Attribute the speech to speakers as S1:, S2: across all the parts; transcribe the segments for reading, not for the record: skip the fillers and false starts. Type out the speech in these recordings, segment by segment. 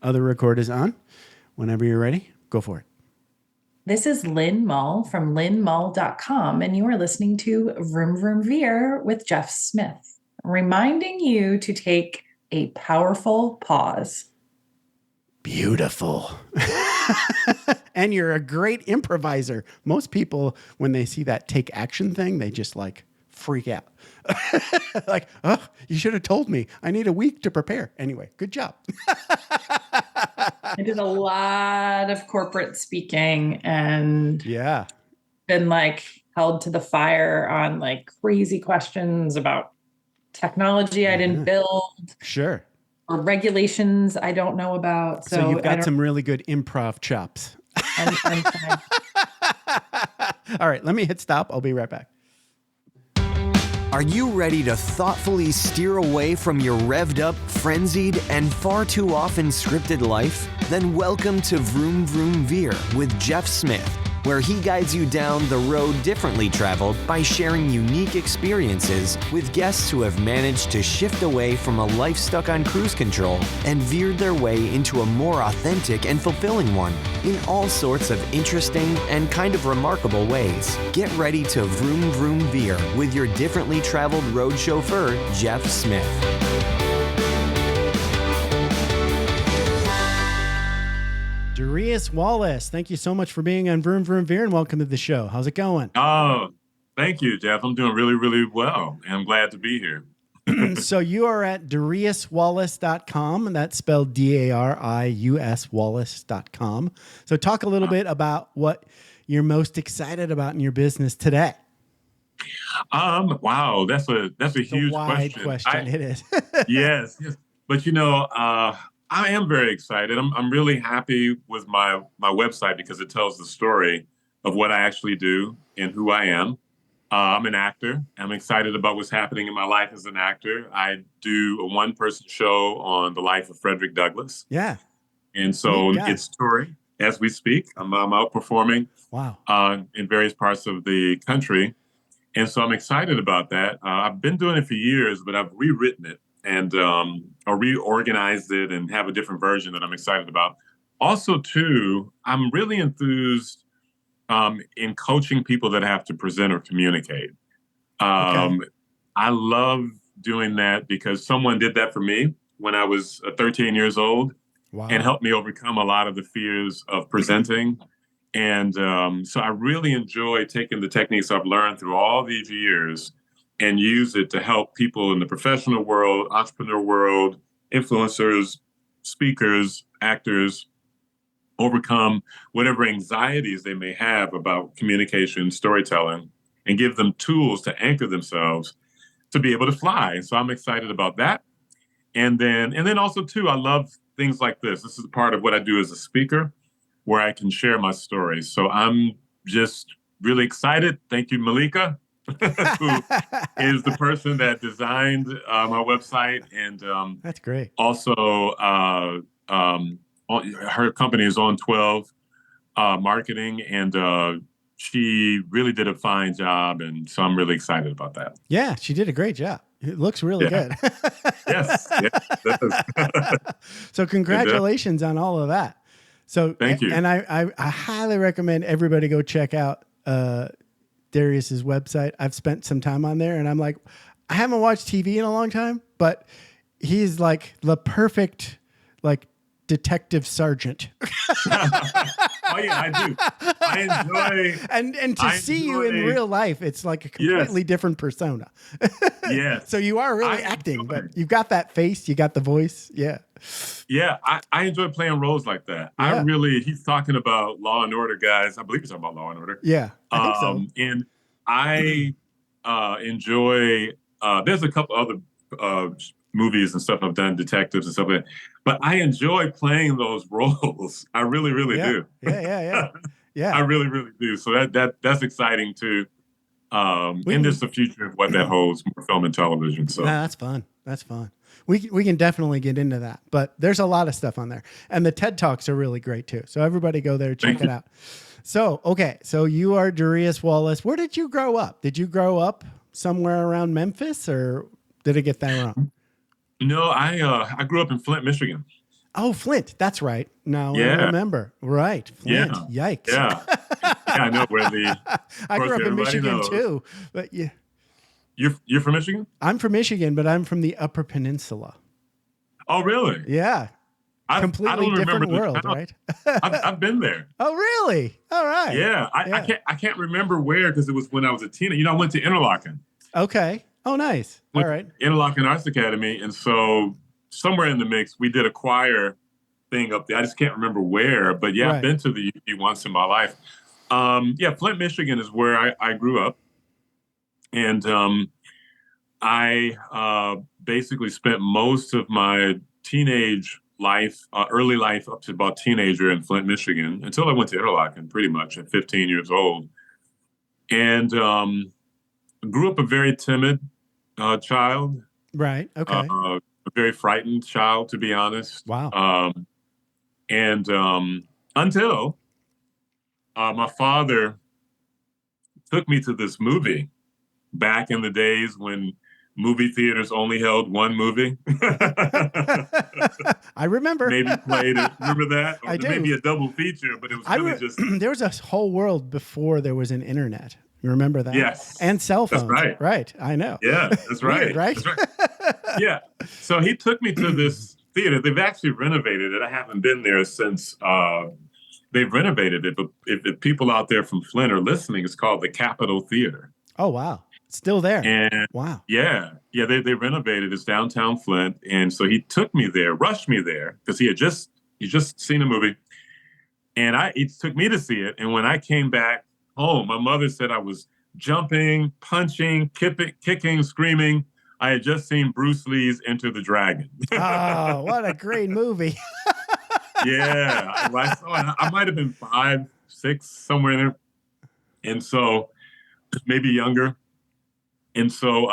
S1: Other record is on. Whenever you're ready, go for it.
S2: This is Lynn Mull from lynnmull.com, and you are listening to Vroom Vroom Veer with Jeff Smith, reminding you to take a powerful pause.
S1: Beautiful. And you're a great improviser. Most people, when they see that take action thing, they just like freak out. Like, oh, you should have told me. I need a week to prepare. Anyway, good job.
S2: I did a lot of corporate speaking and
S1: Yeah.
S2: been like held to the fire on like crazy questions about technology I didn't build
S1: Sure.
S2: or regulations I don't know about.
S1: So you've
S2: I
S1: got
S2: don't,
S1: some really good improv chops.
S2: I'm fine.
S1: All right, let me hit stop. I'll be right back.
S3: Are you ready to thoughtfully steer away from your revved up, frenzied, and far too often scripted life? Then welcome to Vroom Vroom Veer with Jeff Smith, where he guides you down the road differently traveled by sharing unique experiences with guests who have managed to shift away from a life stuck on cruise control and veered their way into a more authentic and fulfilling one in all sorts of interesting and kind of remarkable ways. Get ready to Vroom Vroom Veer with your differently traveled road chauffeur, Jeff Smith.
S1: Darius Wallace, thank you so much for being on Vroom Vroom Veer and welcome to the show. How's it going?
S4: Oh, thank you, Jeff. I'm doing really, really well, and I'm glad to be here.
S1: So you are at DariusWallace.com, and that's spelled Darius Wallace.com. So talk a little bit about what you're most excited about in your business today.
S4: Wow, that's a huge
S1: wide question. It is.
S4: Yes. But I am very excited. I'm really happy with my website because it tells the story of what I actually do and who I am. I'm an actor. I'm excited about what's happening in my life as an actor. I do a one-person show on the life of Frederick Douglass.
S1: Yeah.
S4: And so it's touring as we speak. I'm out performing in various parts of the country. And so I'm excited about that. I've been doing it for years, but I've rewritten it and or reorganized it and have a different version that I'm excited about. Also, too, I'm really enthused in coaching people that have to present or communicate. I love doing that because someone did that for me when I was 13 years old and helped me overcome a lot of the fears of presenting. And so I really enjoy taking the techniques I've learned through all these years and use it to help people in the professional world, entrepreneur world, influencers, speakers, actors, overcome whatever anxieties they may have about communication, storytelling, and give them tools to anchor themselves to be able to fly. So I'm excited about that. And then also too, I love things like this. This is part of what I do as a speaker, where I can share my stories. So I'm just really excited. Thank you, Malika, who is the person that designed my website. And
S1: that's great.
S4: Also, her company is on 12 Marketing, and she really did a fine job. And so I'm really excited about that.
S1: Yeah, she did a great job. It looks really good.
S4: Yes.
S1: So congratulations on all of that. So
S4: thank you.
S1: And I highly recommend everybody go check out Darius's website. I've spent some time on there and I'm like, I haven't watched TV in a long time, but he's like the perfect like detective sergeant.
S4: Oh yeah, I do. I enjoy
S1: and to see you in real life, it's like a completely different persona.
S4: Yes.
S1: So you are really acting, but you've got that face, you got the voice. Yeah.
S4: Yeah, I enjoy playing roles like that.
S1: Yeah.
S4: He's talking about Law and Order, guys. I believe he's talking about Law and Order.
S1: Yeah, I think so.
S4: And I enjoy, there's a couple other movies and stuff I've done, detectives and stuff like that. But I enjoy playing those roles. I really, really do.
S1: Yeah.
S4: I really, really do. So that's exciting too. And just the future of what that holds for film and television. So
S1: that's fun. That's fun. We can definitely get into that, but there's a lot of stuff on there, and the TED Talks are really great too. So everybody go there, check it out. So, okay. So you are Darius Wallace. Where did you grow up? Did you grow up somewhere around Memphis, or did I get that wrong?
S4: No, I grew up in Flint, Michigan.
S1: Oh, Flint. That's right. Now I
S4: Yeah.
S1: remember. Right. Flint.
S4: Yeah.
S1: Yikes.
S4: Yeah. Yeah, I know where
S1: I grew up in Michigan
S4: knows.
S1: too. But yeah.
S4: You're from Michigan?
S1: I'm from Michigan, but I'm from the Upper Peninsula.
S4: Oh, really?
S1: Yeah. Completely different world, right?
S4: I've been there.
S1: Oh, really? All right.
S4: Yeah. I can't remember where, because it was when I was a teenager. You know, I went to Interlochen.
S1: Okay. Oh, nice. All right.
S4: Interlochen Arts Academy. And so somewhere in the mix, we did a choir thing up there. I just can't remember where, but yeah, I've been to the UP once in my life. Yeah, Flint, Michigan is where I grew up. And I basically spent most of my teenage life, early life up to about teenager in Flint, Michigan, until I went to Interlochen pretty much at 15 years old. And grew up a very timid child.
S1: Right. Okay.
S4: A very frightened child, to be honest.
S1: Wow.
S4: And until my father took me to this movie back in the days when movie theaters only held one movie.
S1: I remember.
S4: Maybe played it. Remember that? Or
S1: I do.
S4: Maybe a double feature, but it was really just...
S1: There was a whole world before there was an internet. You remember that?
S4: Yes.
S1: And cell phones.
S4: That's right.
S1: Right. I know.
S4: Yeah, that's right.
S1: Weird, right?
S4: That's right. Yeah. So he took me to this theater. They've actually renovated it. I haven't been there since they've renovated it. But if people out there from Flint are listening, it's called the Capitol Theater.
S1: Oh, wow. Still there.
S4: And
S1: wow.
S4: Yeah. Yeah. They renovated. It's downtown Flint. And so he took me there, rushed me there, because he just seen a movie. And he took me to see it. And when I came back home, my mother said I was jumping, punching, kicking, screaming. I had just seen Bruce Lee's Enter the Dragon.
S1: Oh, what a great movie.
S4: Yeah. I saw it. I might have been 5, 6, somewhere in there. And so maybe younger. And so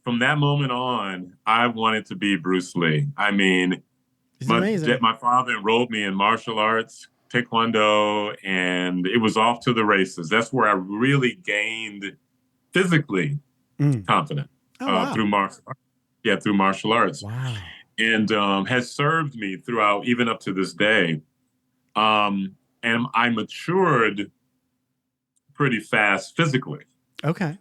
S4: from that moment on, I wanted to be Bruce Lee. I mean, my father enrolled me in martial arts, Taekwondo, and it was off to the races. That's where I really gained physically confident through martial arts. Yeah, through martial arts.
S1: Wow.
S4: And has served me throughout, even up to this day. And I matured pretty fast physically.
S1: Okay.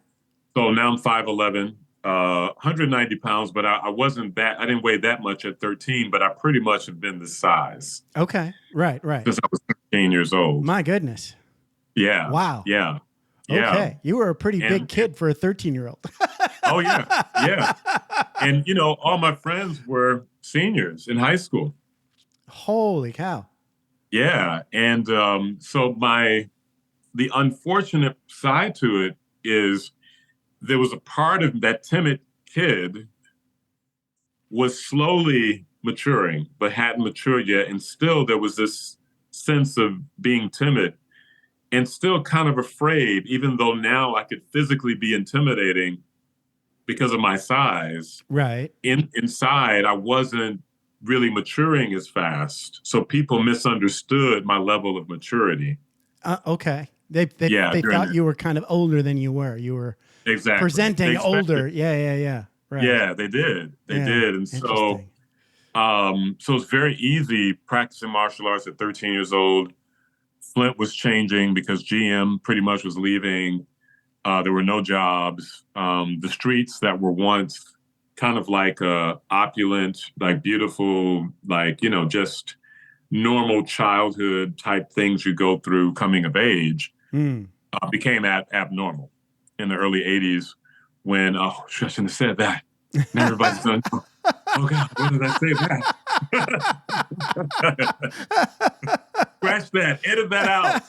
S4: So now I'm 5'11", 190 pounds, but I didn't weigh that much at 13, but I pretty much have been this size.
S1: Okay. Right.
S4: Since I was 13 years old.
S1: My goodness.
S4: Yeah.
S1: Wow.
S4: Yeah.
S1: Okay. You were a pretty big kid for a 13-year-old.
S4: Oh, yeah. Yeah. And, all my friends were seniors in high school.
S1: Holy cow.
S4: Yeah. And so the unfortunate side to it is there was a part of that timid kid was slowly maturing, but hadn't matured yet. And still there was this sense of being timid and still kind of afraid, even though now I could physically be intimidating because of my size.
S1: Right.
S4: Inside, I wasn't really maturing as fast. So people misunderstood my level of maturity.
S1: Okay. They thought you were kind of older than you were. You were presenting older. Yeah. Right.
S4: Yeah, they did. They did. And so it's very easy practicing martial arts at 13 years old. Flint was changing because GM pretty much was leaving. There were no jobs. The streets that were once kind of like opulent, like beautiful, like, just normal childhood type things you go through coming of age became abnormal in the early 80s when, I shouldn't have said that. Now everybody's going, oh God, when did I say that? Scratch that, edit that out.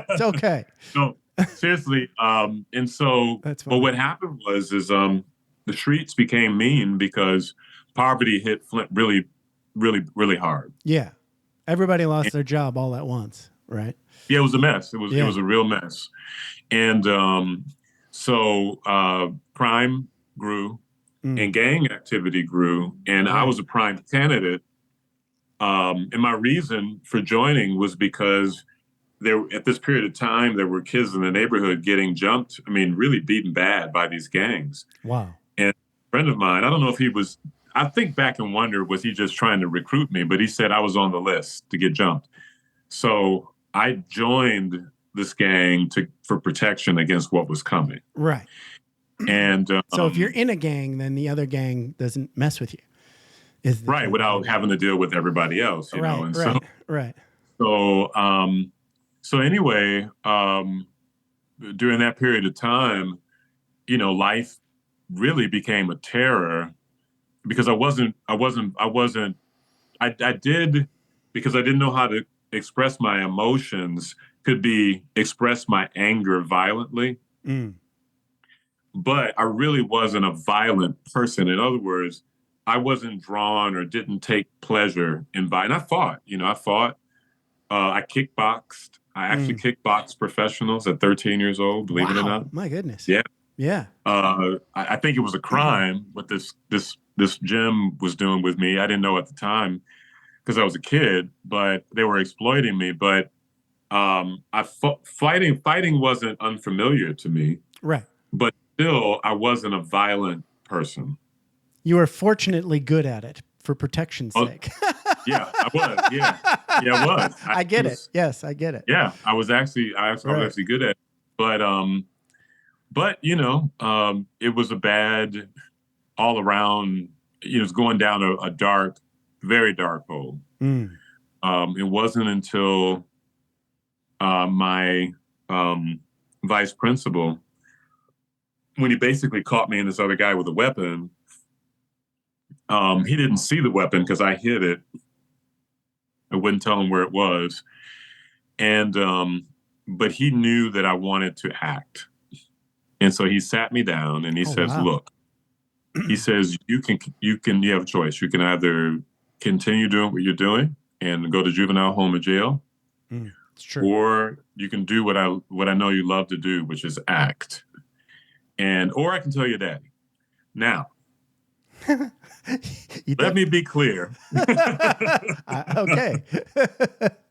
S1: It's okay.
S4: No, seriously. And so, but what happened was the streets became mean because poverty hit Flint really, really, really hard.
S1: Yeah. Everybody lost their job all at once, right?
S4: Yeah, it was a mess. It was a real mess. And so crime grew and gang activity grew. And I was a prime candidate. And my reason for joining was because at this period of time, there were kids in the neighborhood getting jumped, really beaten bad by these gangs.
S1: Wow.
S4: And a friend of mine, I don't know if he was, I think back and wonder, was he just trying to recruit me? But he said I was on the list to get jumped. So I joined this gang for protection against what was coming.
S1: Right.
S4: And
S1: so if you're in a gang, then the other gang doesn't mess with you.
S4: Right, without having to deal with everybody else, you know. And so anyway, during that period of time, you know, life really became a terror because I did, because I didn't know how to express my emotions, express my anger violently. But I really wasn't a violent person. In other words, I wasn't drawn or didn't take pleasure in violence. I fought, I kickboxed. I actually kickboxed professionals at 13 years old, believe it or not.
S1: My goodness.
S4: Yeah.
S1: Yeah.
S4: I think it was a crime what this gym was doing with me. I didn't know at the time because I was a kid, but they were exploiting me. But fighting wasn't unfamiliar to me.
S1: Right.
S4: But still, I wasn't a violent person.
S1: You were fortunately good at it for protection's sake.
S4: Yeah, I was. Yeah, I was.
S1: I get it. Yes, I get it.
S4: Yeah, I was actually good at it. But it was a bad all around. It was going down a dark, very dark hole. It wasn't until my vice principal, when he basically caught me and this other guy with a weapon. He didn't see the weapon because I hid it. I wouldn't tell him where it was. And, but he knew that I wanted to act. And so he sat me down and he says, look, he says, you have a choice. You can either continue doing what you're doing and go to juvenile home or jail.
S1: It's true.
S4: Or you can do what I know you love to do, which is act. Or I can tell your daddy. Now, let me be clear.
S1: Okay.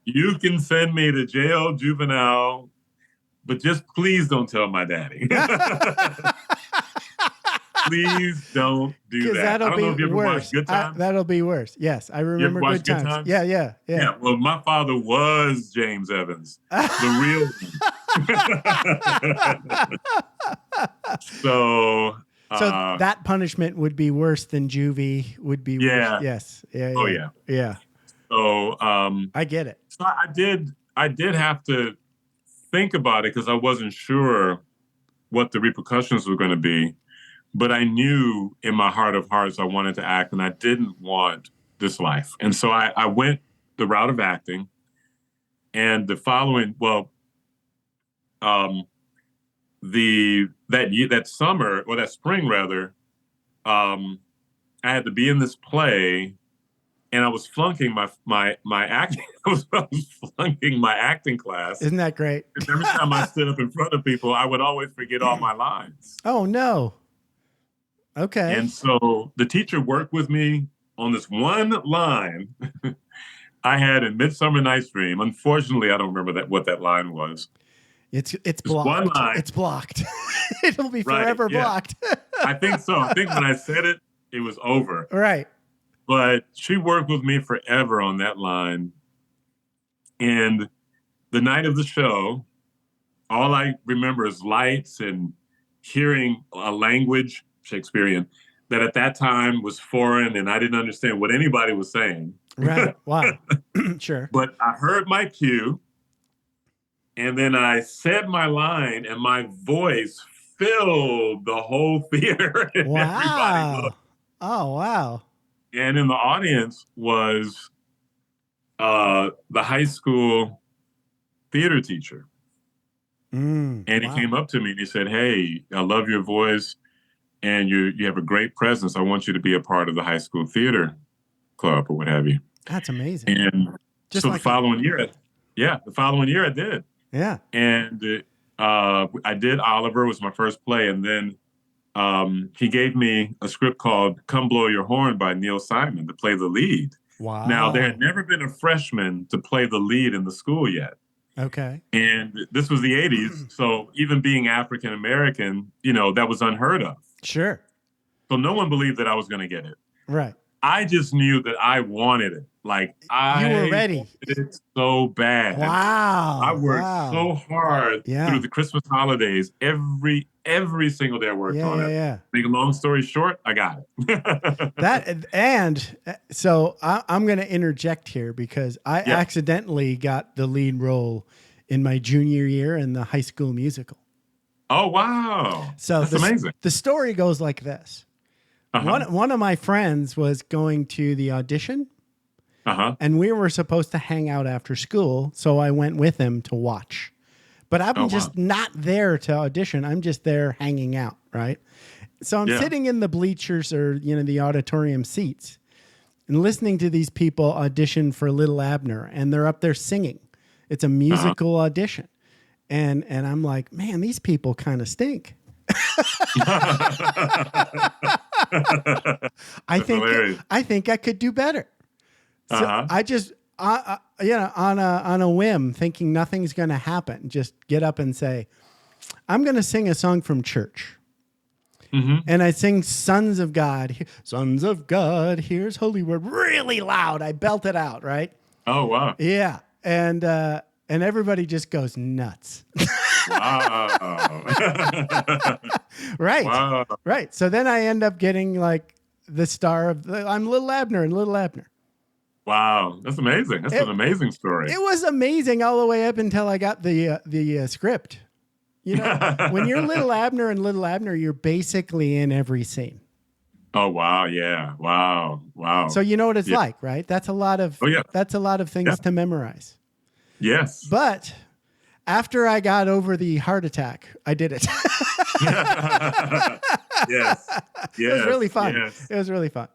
S4: You can send me to jail, juvenile, but just please don't tell my daddy. Please don't do that.
S1: That'll
S4: I don't know if you ever watched Good Times.
S1: That'll be worse. Yes, I remember Good Times. Yeah.
S4: Well, my father was James Evans, the real one. So
S1: that punishment would be worse than juvie. Would be worse. Yes. Yeah.
S4: Oh yeah.
S1: Yeah.
S4: So
S1: I get it.
S4: So I did have to think about it because I wasn't sure what the repercussions were going to be, but I knew in my heart of hearts I wanted to act and I didn't want this life. And so I went the route of acting. And the following, that spring rather, I had to be in this play, and I was flunking my acting. I was flunking my acting class.
S1: Isn't that great?
S4: And every time I stood up in front of people, I would always forget all my lines.
S1: Oh no. Okay.
S4: And so the teacher worked with me on this one line I had in Midsummer Night's Dream. Unfortunately, I don't remember what that line was.
S1: It's blocked. One line. It's blocked. It'll be forever blocked.
S4: I think so. I think when I said it, it was over.
S1: Right.
S4: But she worked with me forever on that line. And the night of the show, all I remember is lights and hearing a language, Shakespearean, that at that time was foreign and I didn't understand what anybody was saying.
S1: Right. Wow. Sure.
S4: But I heard my cue. And then I said my line and my voice filled the whole theater. And everybody looked.
S1: Oh, wow.
S4: And in the audience was the high school theater teacher. And he came up to me and he said, "Hey, I love your voice and you have a great presence. I want you to be a part of the high school theater club," or what have you.
S1: That's amazing.
S4: And just so the following year I did.
S1: Yeah.
S4: And I did Oliver, was my first play. And then he gave me a script called Come Blow Your Horn by Neil Simon to play the lead.
S1: Wow.
S4: Now, there had never been a freshman to play the lead in the school yet.
S1: Okay.
S4: And this was the 80s. So even being African-American, that was unheard of.
S1: Sure.
S4: So no one believed that I was going to get it.
S1: Right.
S4: I just knew that I wanted it. Like
S1: You were ready.
S4: Wanted it so bad.
S1: Wow.
S4: I worked so hard through the Christmas holidays. Every single day I worked on it.
S1: Yeah.
S4: Make a long story short, I got
S1: it. So I'm going to interject here because I accidentally got the lead role in my junior year in the High School Musical.
S4: Oh, wow.
S1: So
S4: that's amazing.
S1: The story goes like this. One of my friends was going to the audition, and we were supposed to hang out after school, so I went with him to watch. But I'm just not there to audition. I'm just there hanging out, right? So I'm sitting in the bleachers or the auditorium seats and listening to these people audition for Little Abner, and they're up there singing. It's a musical audition. And I'm like, man, these people kind of stink. I think I could do better. So I just on a whim, thinking nothing's going to happen, just get up and say, I'm going to sing a song from church. And I sing Sons of God, Sons of God, here's Holy Word, really loud. I belt it out, right?
S4: Oh, wow.
S1: Yeah. And everybody just goes nuts.
S4: Wow.
S1: Right.
S4: Wow.
S1: Right. So then I end up getting like the star of I'm Little Abner and Little Abner.
S4: Wow. That's amazing. That's an amazing story.
S1: It was amazing all the way up until I got the script. When you're Little Abner and Little Abner, you're basically in every scene.
S4: Oh, wow. Yeah. Wow. Wow.
S1: So you know what it's like, right? That's a lot of things to memorize.
S4: Yes.
S1: But after I got over the heart attack, I did it.
S4: Yes.
S1: It was really fun.
S4: Yes.
S1: It was really fun.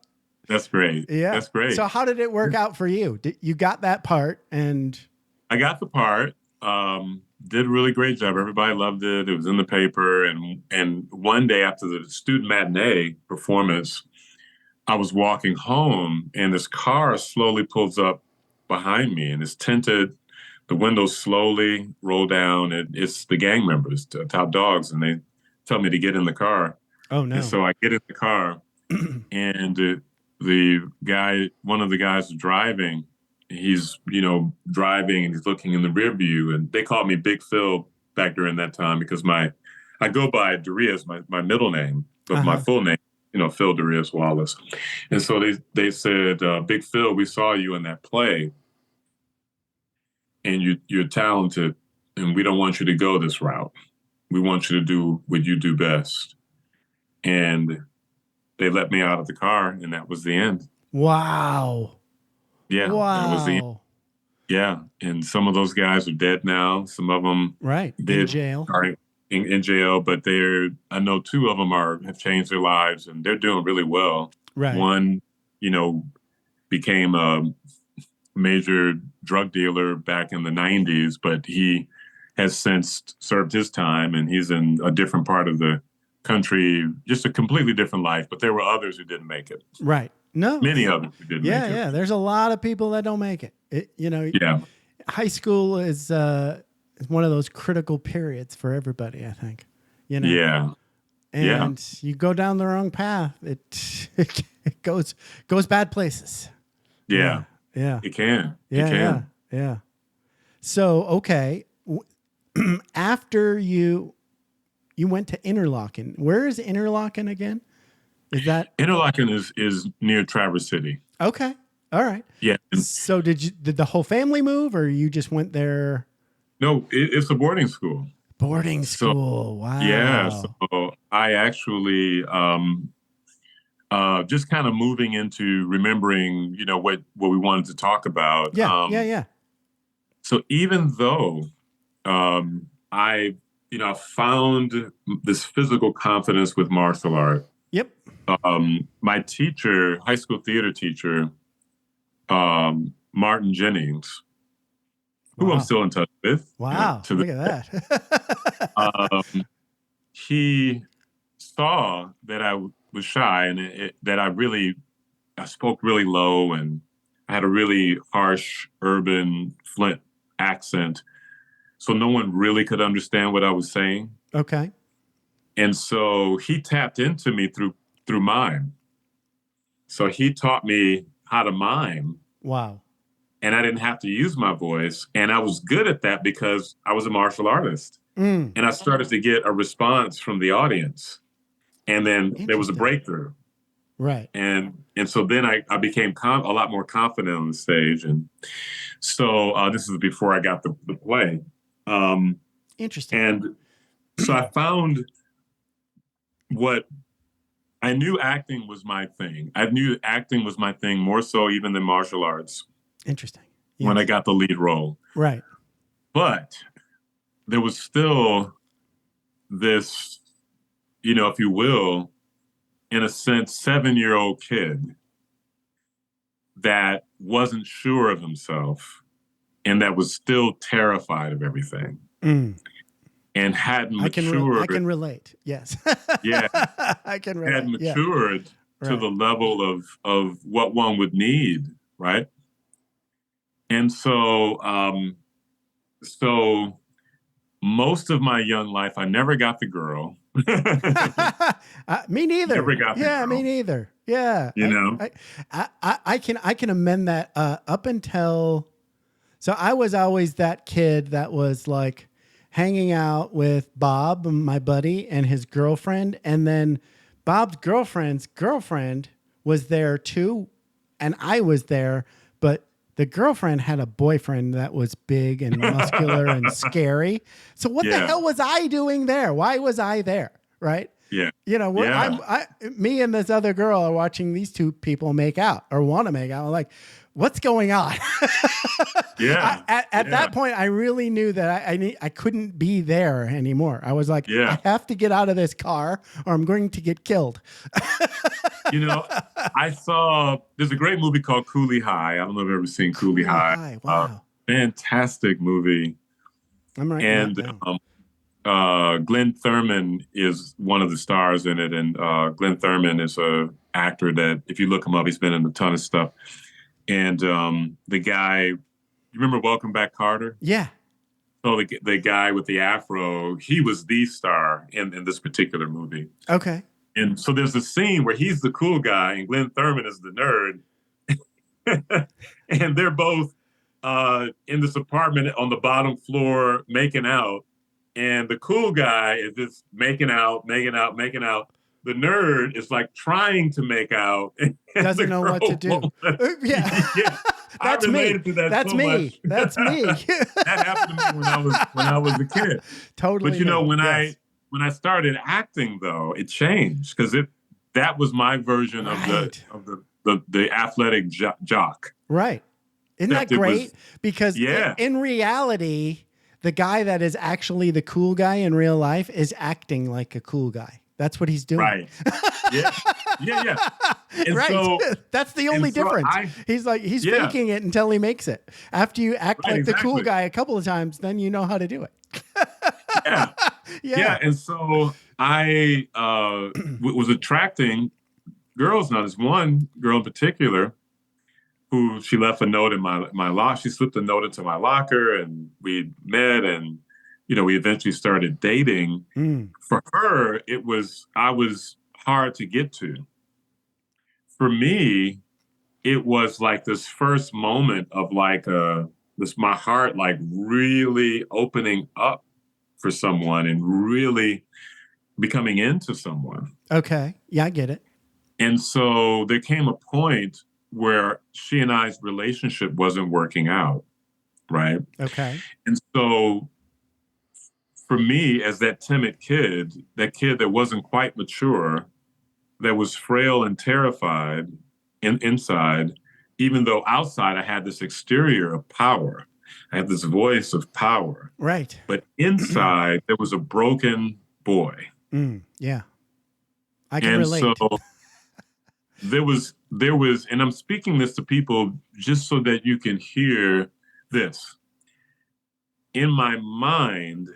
S4: That's great.
S1: Yeah.
S4: That's great.
S1: So how did it work out for you? You got that part and...
S4: I got the part. Did a really great job. Everybody loved it. It was in the paper. And one day after the student matinee performance, I was walking home and this car slowly pulls up behind me and it's tinted. The windows slowly roll down. It's the gang members, Top Dogs, and they tell me to get in the car.
S1: Oh, no.
S4: And so I get in the car and one of the guys driving, he's, driving and he's looking in the rear view, and they called me Big Phil back during that time because I go by Darius, my middle name, but my full name, Phil Darius Wallace. And so they said, Big Phil, we saw you in that play and you're talented and we don't want you to go this route. We want you to do what you do best. And they let me out of the car and that was the end.
S1: Wow.
S4: Yeah.
S1: Wow.
S4: That was the end. Yeah. And some of those guys are dead now. Some of them
S1: in jail.
S4: Are in jail, but I know two of them have changed their lives and they're doing really well.
S1: Right.
S4: One, became a major drug dealer back in the 90s, but he has since served his time and he's in a different part of the country, just a completely different life. But there were others who didn't make it.
S1: Right. No.
S4: Many others who didn't make it.
S1: Yeah. There's a lot of people that don't make it. High school is one of those critical periods for everybody, I think.
S4: Yeah.
S1: And you go down the wrong path, it goes bad places.
S4: Yeah.
S1: Yeah.
S4: It can.
S1: Yeah. So, okay. After you went to Interlochen. Where is Interlochen again? Is that
S4: Interlochen is near Traverse City.
S1: Okay. All right.
S4: Yeah.
S1: So did the whole family move or you just went there?
S4: No, it's a boarding school.
S1: Boarding school. Wow.
S4: Yeah. So I actually just kind of moving into remembering, what we wanted to talk about.
S1: Yeah.
S4: So even though I found this physical confidence with martial art.
S1: Yep.
S4: My teacher, high school theater teacher, Martin Jennings, who I'm still in touch with.
S1: Wow. Look at that.
S4: He saw that I was shy and that I spoke really low and I had a really harsh urban Flint accent. So no one really could understand what I was saying.
S1: Okay.
S4: And so he tapped into me through mime. So he taught me how to mime.
S1: Wow.
S4: And I didn't have to use my voice. And I was good at that because I was a martial artist. And I started to get a response from the audience. And then there was a breakthrough.
S1: Right.
S4: And so then I became a lot more confident on the stage. And so this is before I got the play.
S1: Interesting.
S4: And so I found what I knew acting was my thing. I knew acting was my thing more so even than martial arts.
S1: Interesting. Yes.
S4: When I got the lead role.
S1: Right.
S4: But there was still this, if you will, in a sense, 7-year-old kid that wasn't sure of himself and that was still terrified of everything and hadn't matured.
S1: I can relate. Yes.
S4: Yeah.
S1: I can relate.
S4: Hadn't matured to the level of what one would need, right? And so, so most of my young life, I never got the girl.
S1: Me neither.
S4: Never got the girl.
S1: Me neither. Yeah. I can amend that up until. So I was always that kid that was like hanging out with Bob, my buddy, and his girlfriend. And then Bob's girlfriend's girlfriend was there too. And I was there, but the girlfriend had a boyfriend that was big and muscular and scary. So what the hell was I doing there? Why was I there? Right.
S4: Yeah.
S1: Me and this other girl are watching these two people make out or want to make out. I'm like, what's going on?
S4: Yeah.
S1: At that point, I really knew that I couldn't be there anymore. I was like, I have to get out of this car or I'm going to get killed.
S4: There's a great movie called Cooley High. I don't know if you've ever seen Cooley High.
S1: Wow.
S4: Fantastic movie.
S1: I'm writing that down.
S4: Glenn Thurman is one of the stars in it. And Glenn Thurman is an actor that, if you look him up, he's been in a ton of stuff. And the guy, you remember Welcome Back, Carter?
S1: Yeah.
S4: So the guy with the afro, he was the star in this particular movie.
S1: Okay.
S4: And so there's a scene where he's the cool guy and Glenn Thurman is the nerd. And they're both in this apartment on the bottom floor making out. And the cool guy is just making out. The nerd is like trying to make out.
S1: Doesn't know what to do. Yeah. That's me. That's me. That's me.
S4: That happened to me when I was a kid.
S1: Totally.
S4: But when I started acting, though, it changed because that was my version of the athletic jock.
S1: Right. Isn't that great? Because in reality, the guy that is actually the cool guy in real life is acting like a cool guy. That's what he's doing.
S4: Right. Yeah. And
S1: right.
S4: So,
S1: that's the only difference. He's faking it until he makes it. After you act like the cool guy a couple of times, then you know how to do it.
S4: Yeah. And so I was attracting girls. Now, there's one girl in particular who she left a note in my locker. She slipped a note into my locker and we met and we eventually started dating. For her, I was hard to get to. For me, it was like this first moment of like my heart like really opening up for someone and really becoming into someone.
S1: Okay. Yeah, I get it.
S4: And so there came a point where she and I's relationship wasn't working out. Right.
S1: Okay.
S4: And so for me, as that timid kid, that kid that wasn't quite mature, that was frail and terrified inside, even though outside I had this exterior of power. I had this voice of power.
S1: Right.
S4: But inside, there was a broken boy.
S1: Yeah. I can relate.
S4: And so there was, and I'm speaking this to people just so that you can hear this. In my mind,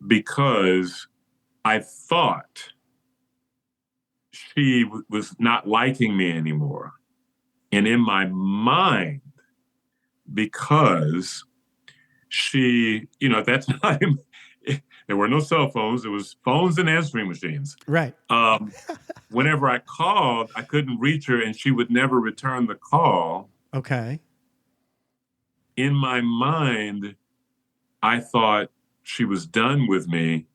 S4: because I thought she was not liking me anymore. And in my mind, because she, at that time, There were no cell phones. It was phones and answering machines.
S1: Right.
S4: Whenever I called, I couldn't reach her, and she would never return the call.
S1: Okay.
S4: In my mind, I thought she was done with me,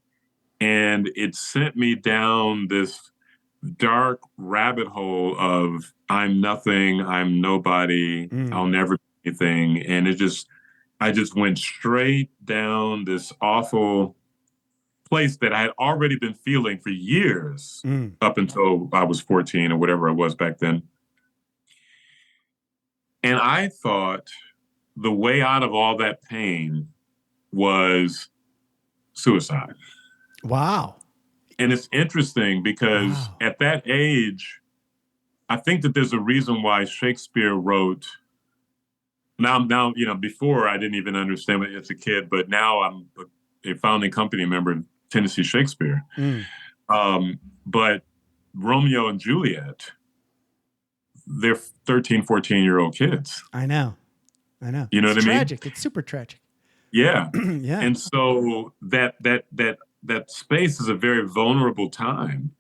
S4: and it sent me down this dark rabbit hole of I'm nothing, I'm nobody, I'll never do anything. And I just went straight down this awful place that I had already been feeling for years, up until I was 14 or whatever I was back then. And I thought the way out of all that pain was suicide.
S1: Wow.
S4: And it's interesting because at that age, I think that there's a reason why Shakespeare wrote. Now, before I didn't even understand it as a kid, but now I'm a founding company member of Tennessee Shakespeare. But Romeo and Juliet, they're 13, 14-year-old kids.
S1: I know. You know
S4: what I mean?
S1: It's tragic. It's super tragic.
S4: Yeah.
S1: Yeah.
S4: And so that space is a very vulnerable time,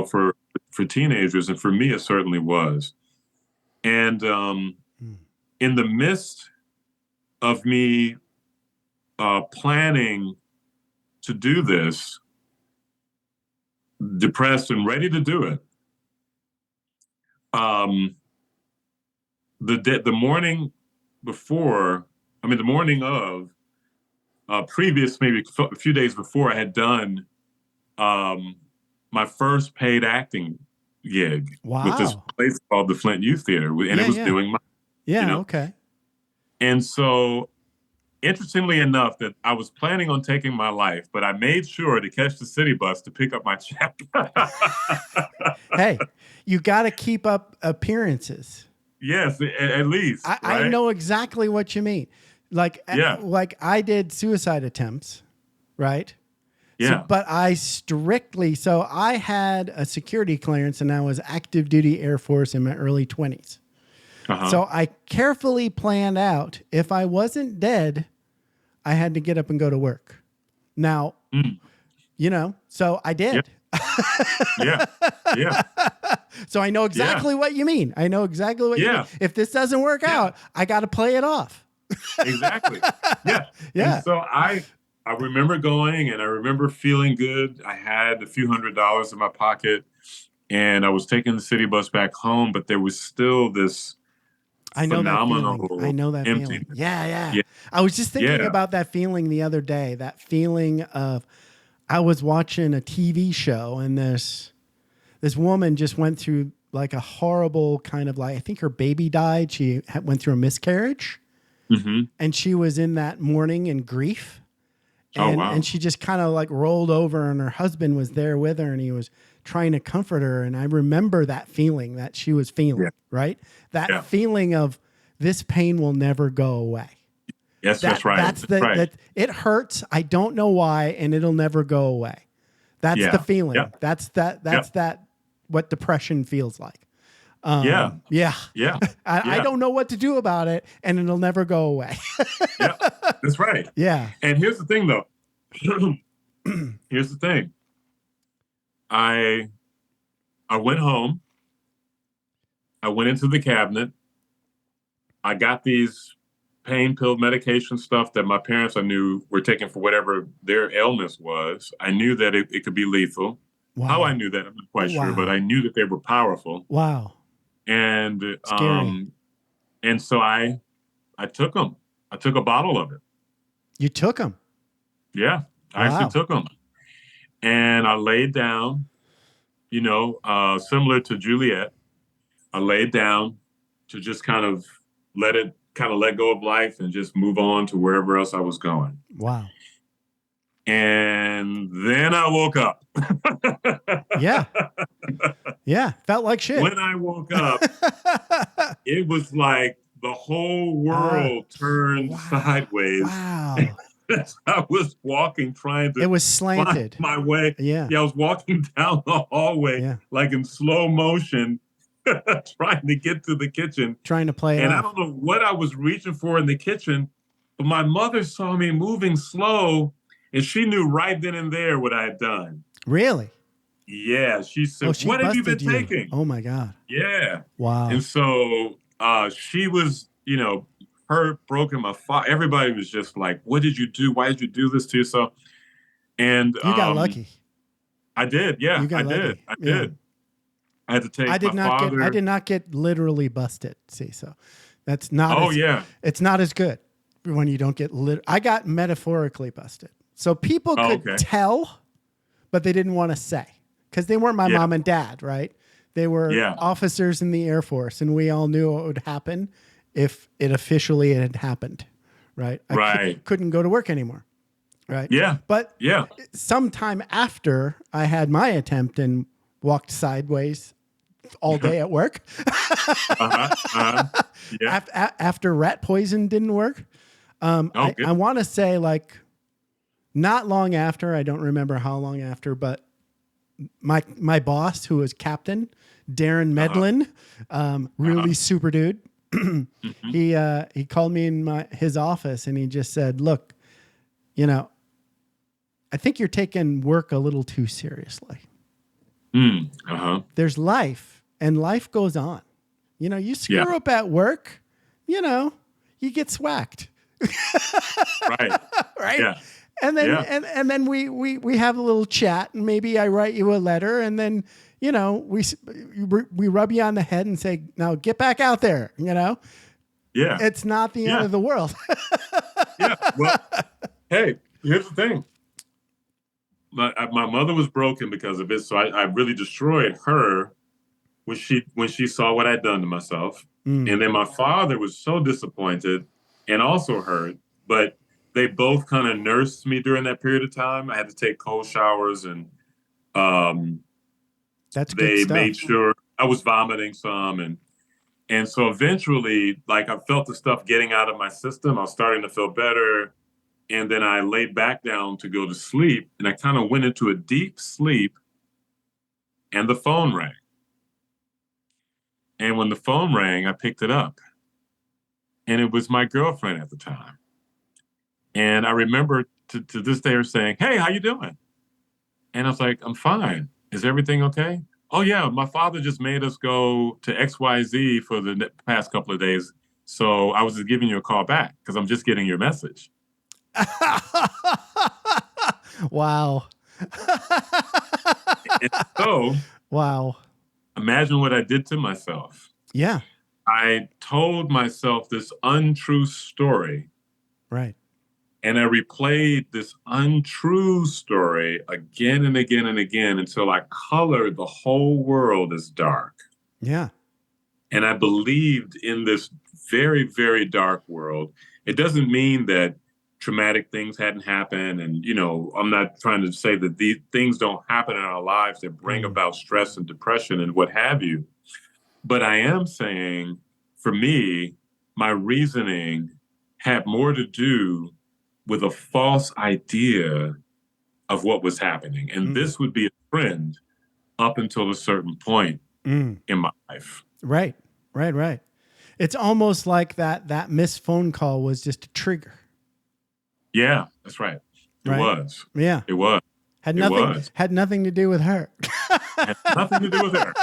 S4: for teenagers. And for me, it certainly was. And in the midst of me planning to do this, depressed and ready to do it, the morning before, the morning of, previous, maybe a few days before, I had done my first paid acting gig with this place called the Flint Youth Theater, and it was doing my,
S1: okay.
S4: And so, interestingly enough, that I was planning on taking my life, but I made sure to catch the city bus to pick up my check.
S1: Hey, you got to keep up appearances.
S4: Yes, at least.
S1: I know exactly what you mean. Like I did suicide attempts, right?
S4: Yeah.
S1: So, but I had a security clearance and I was active duty Air Force in my early 20s. So I carefully planned out, if I wasn't dead, I had to get up and go to work. Now, so I did.
S4: Yeah.
S1: So I know exactly what you mean. I know exactly what you mean. If this doesn't work out, I got to play it off.
S4: Exactly. Yeah.
S1: Yeah.
S4: And so I remember going, and I remember feeling good. I had a few $100s in my pocket, and I was taking the city bus back home, but there was still this phenomenal
S1: feeling. Yeah. I was just thinking about that feeling the other day, that feeling of, I was watching a TV show, and this woman just went through like a horrible kind of, like, I think her baby died. She went through a miscarriage. And she was in that mourning and grief. And she just kind of like rolled over, and her husband was there with her, and he was trying to comfort her. And I remember that feeling that she was feeling, right? That feeling of, this pain will never go away.
S4: Yes, that's right.
S1: That it hurts. I don't know why, and it'll never go away. That's the feeling.
S4: Yeah.
S1: That's what depression feels like.
S4: I
S1: don't know what to do about it, and it'll never go away.
S4: Yeah, that's right.
S1: Yeah.
S4: And here's the thing, though. Here's the thing. I went home. I went into the cabinet. I got these pain pill medication stuff that my parents, I knew, were taking for whatever their illness was. I knew that it could be lethal.
S1: Wow.
S4: How I knew that, I'm not quite sure, but I knew that they were powerful.
S1: Wow.
S4: And
S1: scary.
S4: And so I took them. I took a bottle of it.
S1: You took them?
S4: Yeah, I actually took them. And I laid down, similar to Juliet. I laid down to just kind of let go of life and just move on to wherever else I was going.
S1: Wow.
S4: And then I woke up.
S1: Yeah. Felt like shit.
S4: When I woke up, it was like the whole world turned sideways.
S1: Wow.
S4: I was walking,
S1: it was slanted.
S4: Find my way.
S1: Yeah.
S4: I was walking down the hallway, like in slow motion, trying to get to the kitchen.
S1: Trying to play it
S4: And
S1: off.
S4: I don't know what I was reaching for in the kitchen, but my mother saw me moving slow, And she knew right then and there what I had done.
S1: Really?
S4: Yeah. She said,
S1: she
S4: what have you been
S1: busted you.
S4: taking?
S1: Oh, my God.
S4: Yeah.
S1: Wow.
S4: And so she was, her broken my father. Everybody was just like, what did you do? Why did you do this to yourself? And
S1: you got lucky.
S4: I did. Yeah, I did. I did. I had to take
S1: I did not get literally busted. See, so that's not. It's not as good when you don't get I got metaphorically busted. So people could tell, but they didn't want to say because they weren't my mom and dad, right? They were officers in the Air Force, and we all knew what would happen if it officially had happened, right? I couldn't go to work anymore, right?
S4: Yeah.
S1: But sometime after I had my attempt and walked sideways all day at work, after rat poison didn't work, I want to say like not long after, I don't remember how long after, but my boss, who was captain, Darren Medlin, really super dude. He called me in his office and he just said, look, I think you're taking work a little too seriously. There's life and life goes on. You screw up at work, you get swacked.
S4: Right.
S1: Yeah. And then and then we have a little chat and maybe I write you a letter and then we rub you on the head and say, now get back out there, Yeah. It's not the end of the world.
S4: Yeah. Well, hey, here's the thing. My mother was broken because of it, so I really destroyed her when she saw what I'd done to myself. And then my father was so disappointed and also hurt, but they both kind of nursed me during that period of time. I had to take cold showers and they made sure I was vomiting some. And so eventually, like I felt the stuff getting out of my system. I was starting to feel better. And then I laid back down to go to sleep and I kind of went into a deep sleep and the phone rang. And when the phone rang, I picked it up and it was my girlfriend at the time. And I remember to this day her saying, hey, how you doing? And I was like, I'm fine. Is everything okay? Oh, yeah, my father just made us go to XYZ for the past couple of days. So I was just giving you a call back because I'm just getting your message.
S1: Wow.
S4: And so,
S1: wow.
S4: Imagine what I did to myself.
S1: Yeah.
S4: I told myself this untrue story.
S1: Right.
S4: And I replayed this untrue story again and again and again until I colored the whole world as dark.
S1: Yeah.
S4: And I believed in this very, very dark world. It doesn't mean that traumatic things hadn't happened. And, I'm not trying to say that these things don't happen in our lives that bring about stress and depression and what have you. But I am saying, for me, my reasoning had more to do with a false idea of what was happening. And this would be a trend up until a certain point in my life.
S1: Right. It's almost like that missed phone call was just a trigger.
S4: Yeah, that's right. It was.
S1: Yeah.
S4: It was.
S1: Had nothing to do with her.
S4: Had nothing to do with her.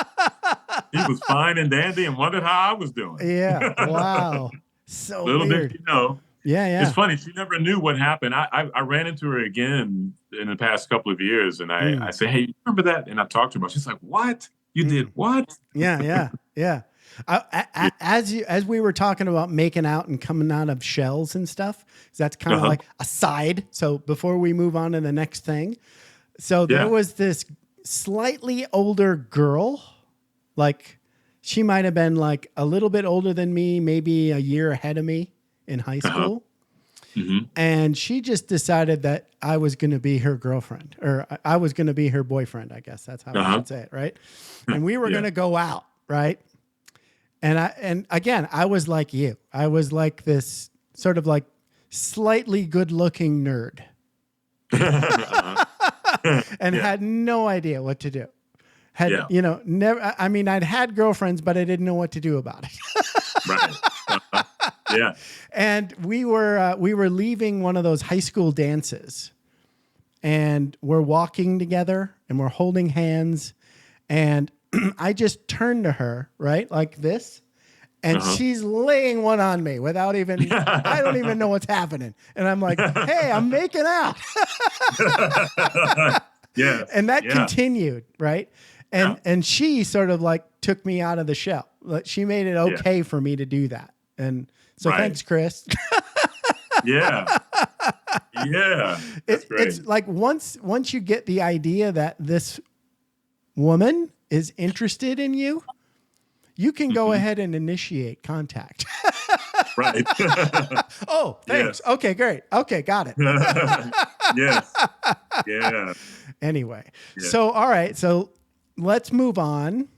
S4: He was fine and dandy and wondered how I was doing.
S1: Yeah. Wow. So
S4: little
S1: weird.
S4: did
S1: Yeah.
S4: It's funny. She never knew what happened. I ran into her again in the past couple of years, and I said, "Hey, you remember that?" And I talked to her. She's like, "What? You did what?"
S1: Yeah. As we were talking about making out and coming out of shells and stuff, that's kind of like a side. So before we move on to the next thing, so there was this slightly older girl, like she might have been like a little bit older than me, maybe a year ahead of me in high school. And she just decided that I was going to be her girlfriend, or I was going to be her boyfriend. I guess that's how I should say it. Right. And we were going to go out. Right. And again, I was like you. I was like this sort of like slightly good looking nerd and had no idea what to do. Never, I'd had girlfriends, but I didn't know what to do about it.
S4: Right. Yeah.
S1: And we were leaving one of those high school dances. and we're walking together and we're holding hands. And I just turned to her, right? Like this. And she's laying one on me without even, I don't even know what's happening. And I'm like, hey, I'm making out.
S4: Yeah.
S1: And that continued, right? And she sort of like took me out of the shell. Like, she made it okay for me to do that. And so thanks, Chris.
S4: Yeah. That's great.
S1: It's like once you get the idea that this woman is interested in you, you can go ahead and initiate contact.
S4: Right.
S1: Oh, thanks. Yeah. Okay, great. Okay, got it.
S4: Yes. Yeah.
S1: Anyway, so all right, so let's move on.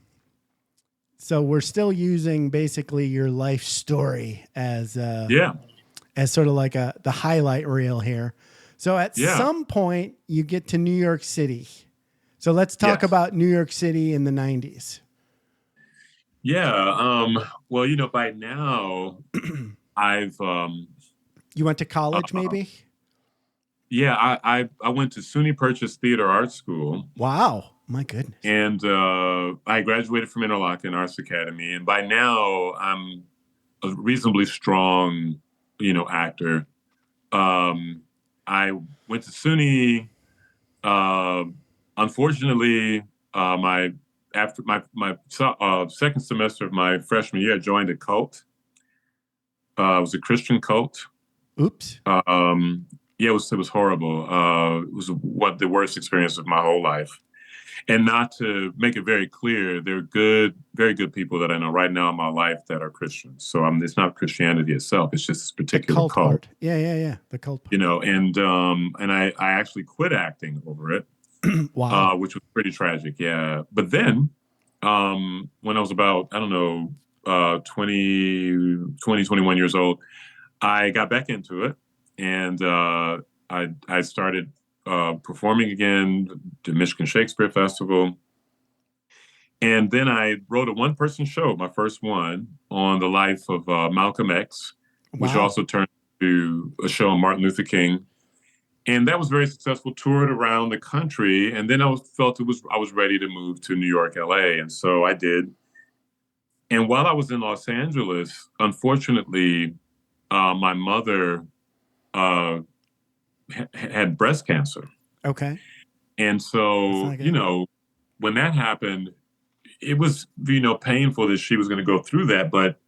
S1: So we're still using basically your life story as sort of like the highlight reel here. So at some point you get to New York City. So let's talk about New York City in the 90s.
S4: Yeah. Well, by now I've
S1: you went to college maybe?
S4: Yeah, I went to SUNY Purchase Theater Art School.
S1: Wow. My goodness.
S4: And I graduated from Interlochen Arts Academy. And by now I'm a reasonably strong, actor. I went to SUNY. Unfortunately, after my second semester of my freshman year, I joined a cult. It was a Christian cult.
S1: Oops.
S4: Yeah, it was horrible. It was the worst experience of my whole life. And not to make it very clear, they're good, very good people that I know right now in my life that are Christians. So it's not Christianity itself; it's just this particular cult.
S1: Part. Yeah. The cult part.
S4: And I actually quit acting over it.
S1: Wow.
S4: Which was pretty tragic. Yeah. But then, when I was about 21 years old, I got back into it, and I started performing again, the Michigan Shakespeare Festival. And then I wrote a one-person show, my first one, on the life of Malcolm X, which also turned into a show on Martin Luther King. And that was very successful, toured around the country. And then I was ready to move to New York, LA. And so I did. And while I was in Los Angeles, unfortunately, my mother had breast cancer.
S1: Okay.
S4: And so, when that happened, it was, painful that she was going to go through that. But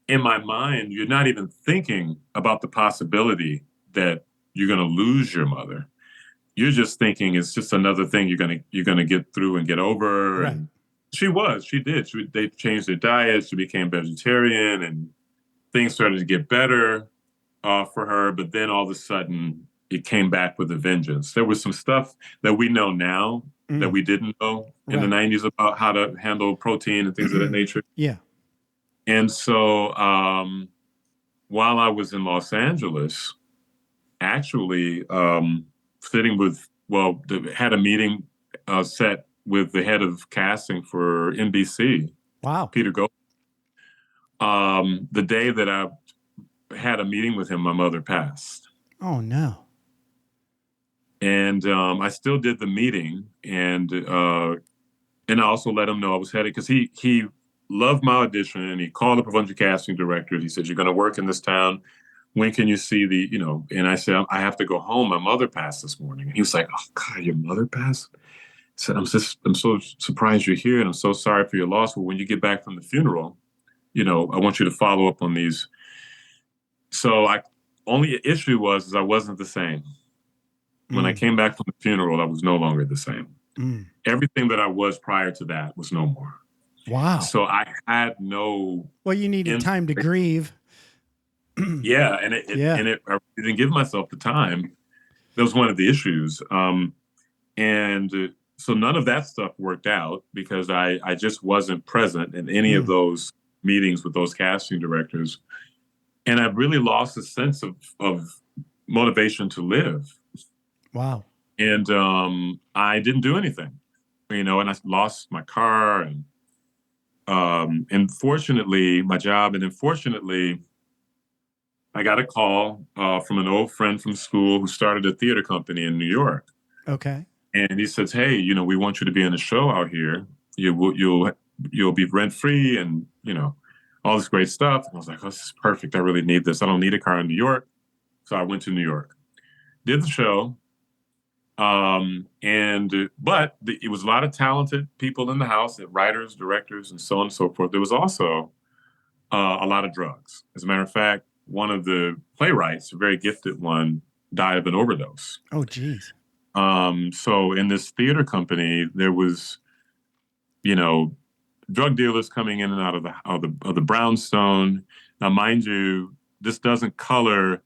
S4: in my mind, you're not even thinking about the possibility that you're going to lose your mother. You're just thinking it's just another thing you're going to get through and get over.
S1: Right.
S4: And she did. They changed their diet. She became vegetarian, and things started to get better for her. But then all of a sudden, it came back with a vengeance. There was some stuff that we know now that we didn't know in the 90s about how to handle protein and things of that nature.
S1: Yeah.
S4: And so while I was in Los Angeles, actually had a meeting set with the head of casting for NBC.
S1: Wow.
S4: Peter Gold. The day that I had a meeting with him, my mother passed.
S1: Oh, no.
S4: And I still did the meeting, and I also let him know I was headed, because he loved my audition, and he called up a bunch of casting directors. He said, "You're going to work in this town. When can you see the?" And I said, "I have to go home. My mother passed this morning." And he was like, "Oh God, your mother passed?" I said, "I'm so surprised you're here, and I'm so sorry for your loss. Well, when you get back from the funeral, I want you to follow up on these." So only issue was I wasn't the same. When I came back from the funeral, I was no longer the same. Everything that I was prior to that was no more.
S1: Wow.
S4: So I had no...
S1: Well, you needed time to grieve.
S4: Yeah, and I didn't give myself the time. That was one of the issues. And so none of that stuff worked out, because I just wasn't present in any of those meetings with those casting directors. And I really lost a sense of motivation to live.
S1: Wow.
S4: And I didn't do anything, and I lost my car and fortunately my job. And then fortunately, I got a call from an old friend from school who started a theater company in New York.
S1: Okay.
S4: And he says, hey, we want you to be in a show out here. You'll be rent free and, all this great stuff. And I was like, oh, this is perfect. I really need this. I don't need a car in New York. So I went to New York, did the show. But it was a lot of talented people in the house, writers, directors, and so on and so forth. There was also a lot of drugs. As a matter of fact, one of the playwrights, a very gifted one, died of an overdose.
S1: Oh, geez.
S4: So in this theater company, there was, drug dealers coming in and out of the brownstone. Now, mind you, this doesn't color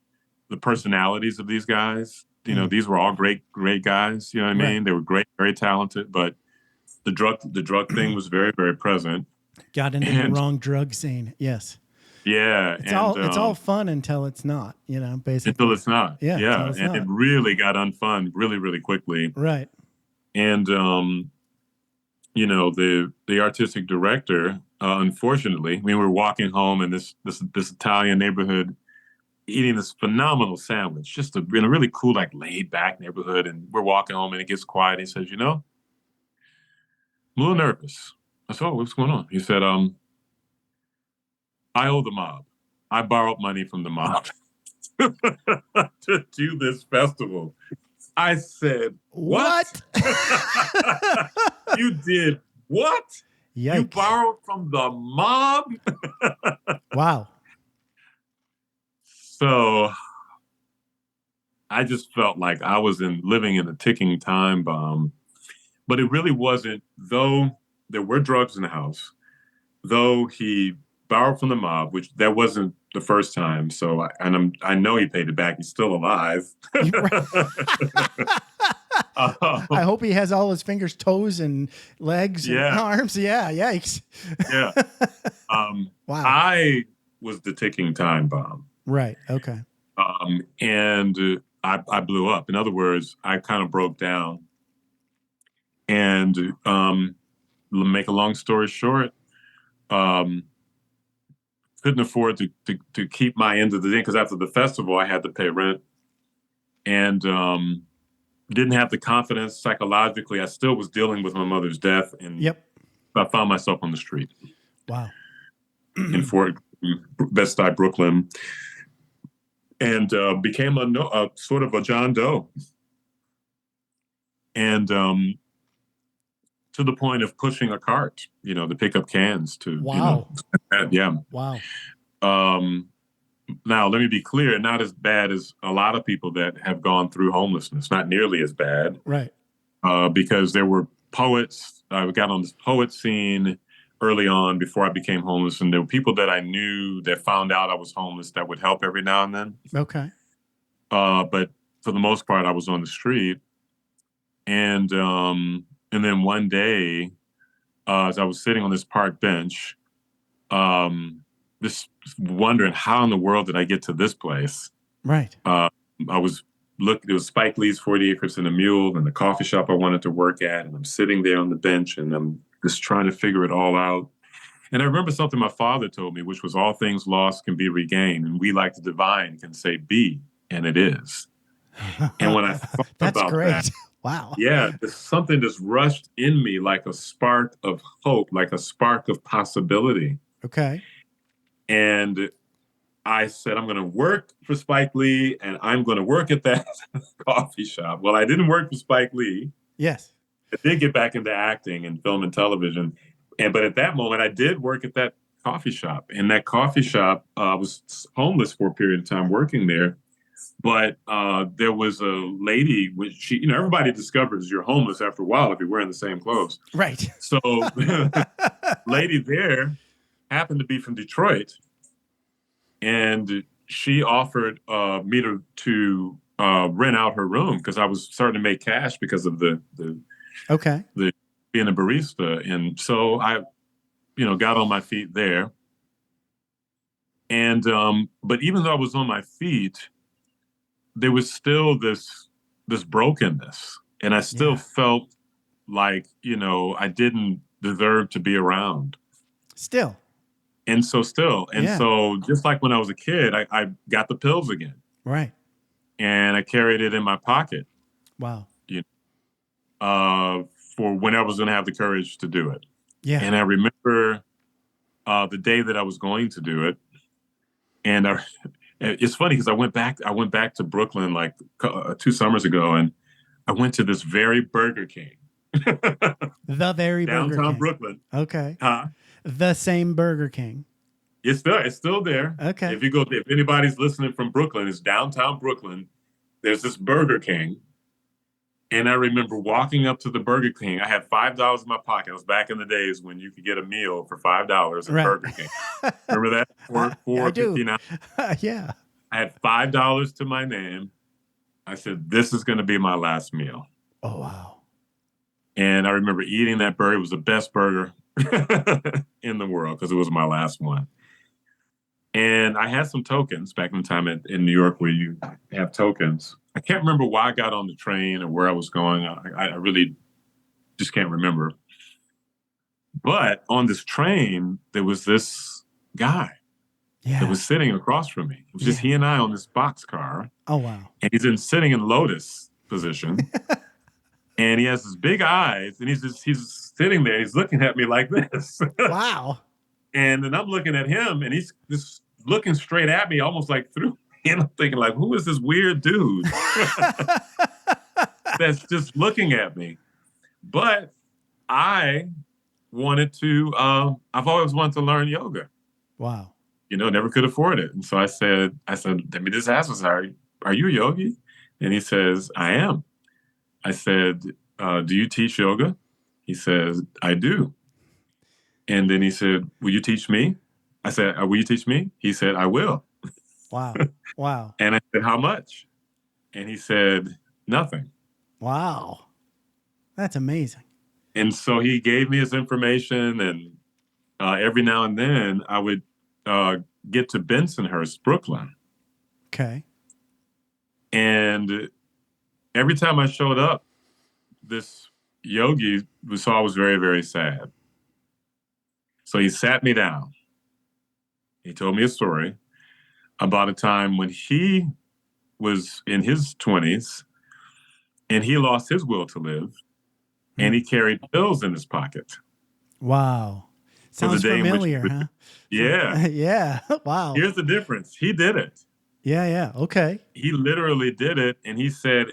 S4: the personalities of these guys. These were all great guys. You know what I mean? Right. They were great, very talented, but the drug thing was very, very present.
S1: Got into the wrong drug scene. Yes.
S4: Yeah.
S1: It's all fun until it's not, basically.
S4: Until it's not.
S1: Yeah.
S4: And it really got unfun really, really quickly.
S1: Right.
S4: And, the artistic director, unfortunately, we were walking home in this Italian neighborhood, eating this phenomenal sandwich, just in a really cool, like laid back neighborhood. And we're walking home and it gets quiet. He says, I'm a little nervous. I said, oh, what's going on? He said, I owe the mob. I borrowed money from the mob to do this festival. I said, what? You did what?
S1: Yikes.
S4: You borrowed from the mob?
S1: Wow.
S4: So I just felt like I was living in a ticking time bomb. But it really wasn't, though there were drugs in the house, though he borrowed from the mob, which that wasn't the first time. So, I know he paid it back. He's still alive.
S1: I hope he has all his fingers, toes, and legs and arms. Yeah, yikes.
S4: Yeah.
S1: Wow.
S4: I was the ticking time bomb.
S1: Right. Okay.
S4: And I blew up. In other words, I kind of broke down. And make a long story short, couldn't afford to keep my end of the day because after the festival, I had to pay rent. And didn't have the confidence psychologically. I still was dealing with my mother's death. And I found myself on the street.
S1: Wow.
S4: In Bed-Stuy, Brooklyn. And became a sort of a John Doe. And to the point of pushing a cart, to pick up cans to,
S1: wow.
S4: Yeah.
S1: Wow.
S4: Now, let me be clear, not as bad as a lot of people that have gone through homelessness, not nearly as bad.
S1: Right.
S4: Because there were poets, I got on this poet scene early on before I became homeless, and there were people that I knew that found out I was homeless that would help every now and then.
S1: Okay.
S4: But for the most part, I was on the street. And then one day, as I was sitting on this park bench, just wondering how in the world did I get to this place?
S1: Right.
S4: It was Spike Lee's 40 Acres and a Mule and the coffee shop I wanted to work at. And I'm sitting there on the bench and I'm just trying to figure it all out. And I remember something my father told me, which was all things lost can be regained. And we, like the divine, can say be, and it is. And when I thought
S1: That's
S4: about
S1: great.
S4: that,
S1: wow.
S4: Yeah, something just rushed in me like a spark of hope, like a spark of possibility.
S1: Okay.
S4: And I said, I'm going to work for Spike Lee and I'm going to work at that coffee shop. Well, I didn't work for Spike Lee.
S1: Yes.
S4: I did get back into acting and film and television. But at that moment, I did work at that coffee shop. And that coffee shop, I was homeless for a period of time working there. But there was a lady, which everybody discovers you're homeless after a while if you're wearing the same clothes.
S1: Right.
S4: So lady there happened to be from Detroit. And she offered me to rent out her room because I was starting to make cash because of the being a barista. And so I, got on my feet there. And but even though I was on my feet, there was still this brokenness, and I still felt like I didn't deserve to be around.
S1: Still.
S4: So just like when I was a kid, I got the pills again.
S1: Right.
S4: And I carried it in my pocket.
S1: Wow.
S4: for when I was going to have the courage to do it.
S1: Yeah.
S4: And I remember the day that I was going to do it. And it's funny because I went back to Brooklyn like 2 summers ago, and I went to this very Burger King.
S1: The very Burger
S4: downtown
S1: King.
S4: Brooklyn.
S1: Okay.
S4: Huh?
S1: The same Burger King.
S4: It's still there.
S1: Okay.
S4: If anybody's listening from Brooklyn, it's downtown Brooklyn. There's this Burger King. And I remember walking up to the Burger King. I had $5 in my pocket. It was back in the days when you could get a meal for $5 at Burger King. Remember that?
S1: $4.59. Yeah.
S4: I had $5 to my name. I said, this is going to be my last meal.
S1: Oh, wow.
S4: And I remember eating that burger. It was the best burger in the world because it was my last one. And I had some tokens back in the time in New York where you have tokens. I can't remember why I got on the train or where I was going. I really just can't remember. But on this train, there was this guy that was sitting across from me. It was just he and I on this boxcar.
S1: Oh, wow.
S4: And he's sitting in lotus position. And he has his big eyes. And he's sitting there. He's looking at me like this.
S1: Wow.
S4: And then I'm looking at him, and he's just looking straight at me, almost like through me. And I'm thinking, like, who is this weird dude that's just looking at me? But I wanted to, I've always wanted to learn yoga.
S1: Wow.
S4: Never could afford it. And so I said, let me just ask him, are you a yogi? And he says, I am. I said, do you teach yoga? He says, I do. And then he said, will you teach me? I said, will you teach me? He said, I will.
S1: Wow. Wow.
S4: And I said, how much? And he said, nothing.
S1: Wow. That's amazing.
S4: And so he gave me his information, and every now and then I would get to Bensonhurst, Brooklyn.
S1: Okay.
S4: And every time I showed up, this yogi saw I was very, very sad. So he sat me down. He told me a story about a time when he was in his 20s and he lost his will to live and he carried pills in his pocket.
S1: Wow. Sounds familiar, huh?
S4: Yeah.
S1: Yeah. Wow.
S4: Here's the difference. He did it.
S1: Yeah, yeah. Okay.
S4: He literally did it. And he said,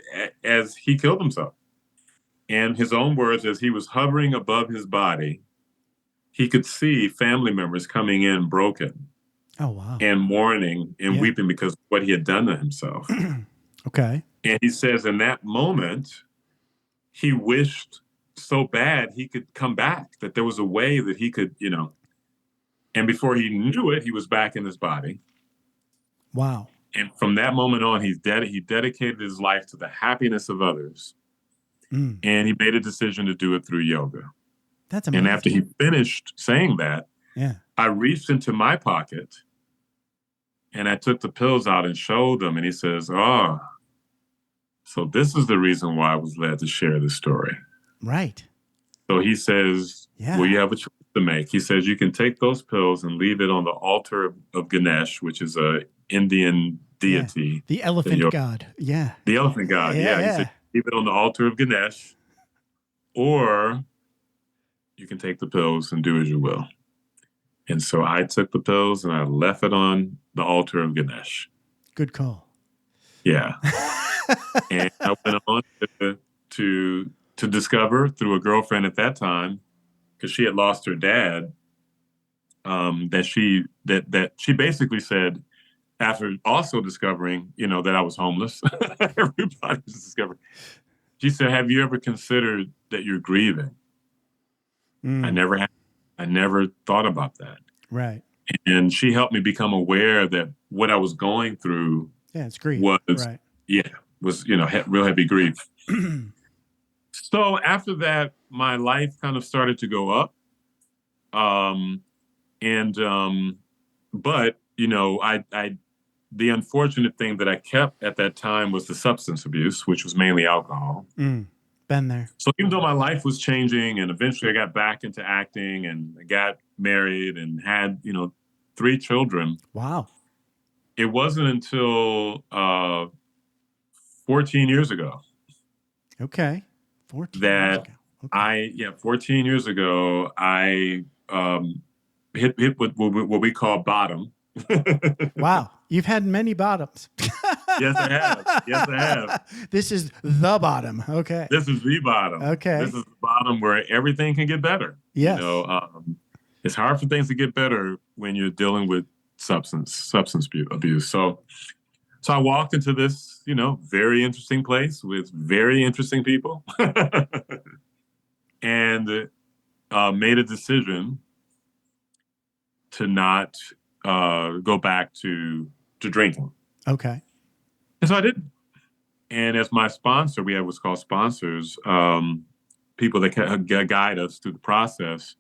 S4: as he killed himself, and his own words, as he was hovering above his body, he could see family members coming in broken.
S1: Oh, wow.
S4: And mourning and weeping because of what he had done to himself.
S1: Okay.
S4: And he says in that moment, he wished so bad he could come back, that there was a way that he could, and before he knew it, he was back in his body.
S1: Wow.
S4: And from that moment on, he dedicated his life to the happiness of others. And he made a decision to do it through yoga.
S1: That's amazing.
S4: And after he finished saying that, I reached into my pocket and I took the pills out and showed them. And he says, oh, so this is the reason why I was led to share this story.
S1: Right.
S4: So he says, well, you have a choice to make. He says, you can take those pills and leave it on the altar of Ganesh, which is a Indian deity.
S1: The elephant god. Yeah.
S4: The elephant god. Yeah. He said, leave it on the altar of Ganesh, or you can take the pills and do as you will. And so I took the pills and I left it on the altar of Ganesh.
S1: Good call.
S4: Yeah. And I went on to discover through a girlfriend at that time, because she had lost her dad, that she basically said, after also discovering, that I was homeless, everybody was discovering. She said, have you ever considered that you're grieving? I never thought about that.
S1: Right.
S4: And she helped me become aware that what I was going through
S1: it's grief.
S4: was real heavy grief. So after that, my life kind of started to go up. But the unfortunate thing that I kept at that time was the substance abuse, which was mainly alcohol.
S1: Been there.
S4: So even though my life was changing and eventually I got back into acting and I got married and had, 3 children.
S1: Wow.
S4: It wasn't until 14 years ago.
S1: Okay. 14
S4: that
S1: years ago. Okay.
S4: 14 years ago, I hit what we call bottom.
S1: Wow. You've had many bottoms.
S4: Yes, I have. Yes, I have.
S1: This is the bottom. Okay.
S4: This is the bottom.
S1: Okay.
S4: This is the bottom where everything can get better.
S1: Yes.
S4: It's hard for things to get better when you're dealing with substance abuse. So I walked into this, very interesting place with very interesting people and made a decision to not go back to drinking.
S1: Okay.
S4: And so I didn't. And as my sponsor, we have what's called sponsors, people that can guide us through the process.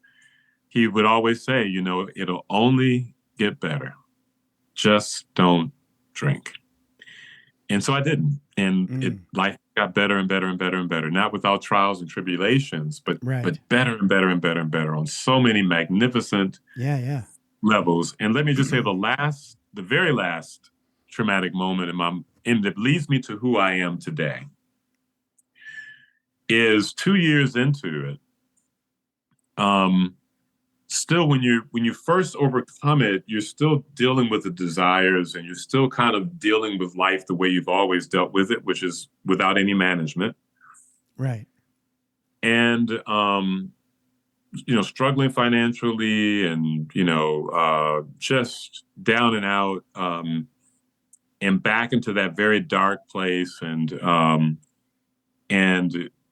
S4: He would always say, it'll only get better. Just don't drink. And so I didn't. And life got better and better and better and better. Not without trials and tribulations, but better and better and better and better on so many magnificent levels. And let me just say the very last traumatic moment and that leads me to who I am today is 2 years into it. Still, when you first overcome it, you're still dealing with the desires and you're still kind of dealing with life the way you've always dealt with it, which is without any management.
S1: Right.
S4: And, struggling financially and, just down and out, and back into that very dark place. And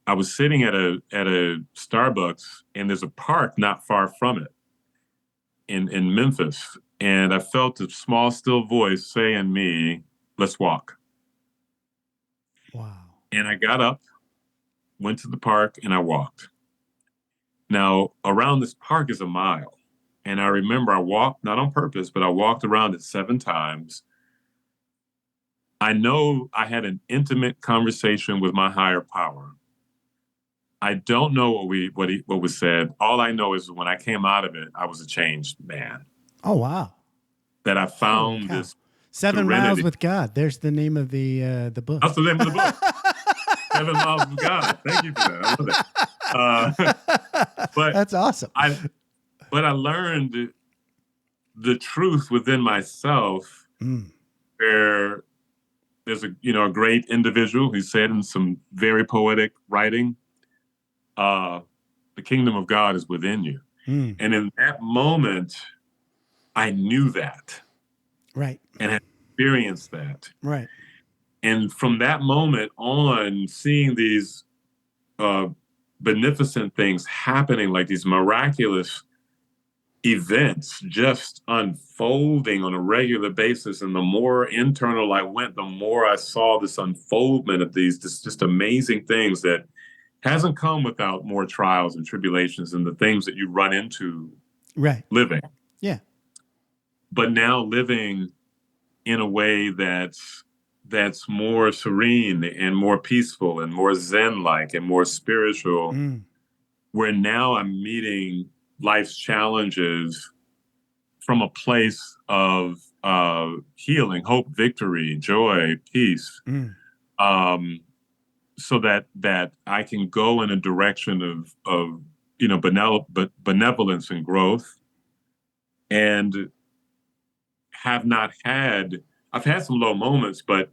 S4: I was sitting at a Starbucks, and there's a park not far from it in Memphis. And I felt a small, still voice saying me, let's walk.
S1: Wow.
S4: And I got up, went to the park, and I walked. Now, around this park is a mile. And I remember I walked, not on purpose, but I walked around it 7 times. I know I had an intimate conversation with my higher power. I don't know what was said. All I know is when I came out of it, I was a changed man.
S1: Oh, wow.
S4: That I found this
S1: 7
S4: serenity.
S1: Miles with God. There's the name of the book.
S4: That's the name of the book. 7 Miles with God. Thank you for that. I love that. But
S1: that's awesome.
S4: But I learned the truth within myself where there's a great individual who said in some very poetic writing, the kingdom of God is within you. And in that moment, I knew that.
S1: Right.
S4: And had experienced that.
S1: Right.
S4: And from that moment on, seeing these beneficent things happening, like these miraculous events just unfolding on a regular basis. And the more internal I went, the more I saw this unfoldment of these just amazing things that hasn't come without more trials and tribulations and the things that you run into living.
S1: Yeah.
S4: But now living in a way that's more serene and more peaceful and more Zen-like and more spiritual, where now I'm meeting life's challenges from a place of healing, hope, victory, joy, peace, so that I can go in a direction of benevolence and growth, and I've had some low moments, but